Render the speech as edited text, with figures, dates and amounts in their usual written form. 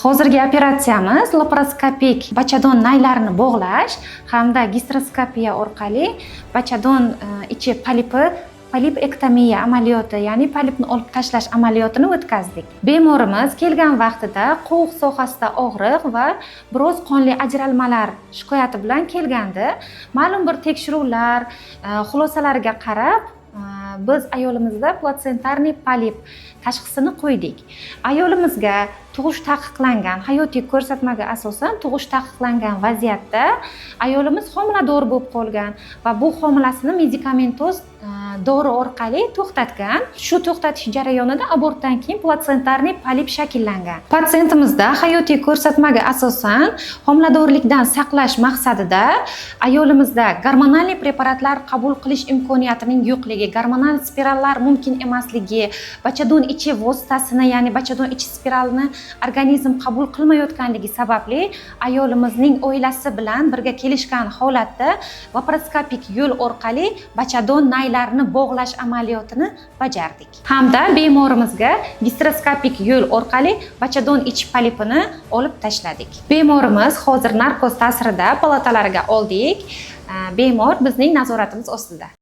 Hozirgi operatsiyamiz laparoskopik bachadon naylarini bog'lash hamda gistroskopiya orqali bachadon ichi polip ektomiya amaliyoti, ya'ni polipni olib tashlash amaliyotini o'tkazdik. Bemorimiz kelgan vaqtida qo'q sohasida og'riq va biroz qonli ajralmalar shikoyati bilan kelgandi. Ma'lum bir tekshiruvlar xulosalariga qarab biz ayolimizda platsentarniy polip tashxisini qo'ydik. Ayolimizga tug'ish taqiqlangan, hayotiy ko'rsatmaga asosan tug'ish taqiqlangan vaziyatda ayolimiz homilador bo'lib qolgan va bu homilasini medikamentoz dori orqali to'xtatgan. Shu to'xtatish jarayonida abortdan keyin platsentarniy polip shakllangan. Patsientimizda hayotiy ko'rsatmaga asosan homiladorlikdan saqlash maqsadida ayolimizda gormonal preparatlar qabul qilish imkoniyatining yo'qligi, gormonal spirallar mumkin emasligi, bachadon ichi vositasini, ya'ni bachadon ichi spiralni organizm qabul qilmayotganligi sababli ayolimizning oilasi bilan birga kelishgan holatda laparoskopik yo'l orqali bachadon naylarini bog'lash amaliyotini bajardik. Hamda bemorimizga gistroskopik yo'l orqali bachadon ichi polipini olib tashladik. Bemorimiz hozir narkoz ta'sirida palatalariga oldik. Bemor bizning nazoratimiz ostida.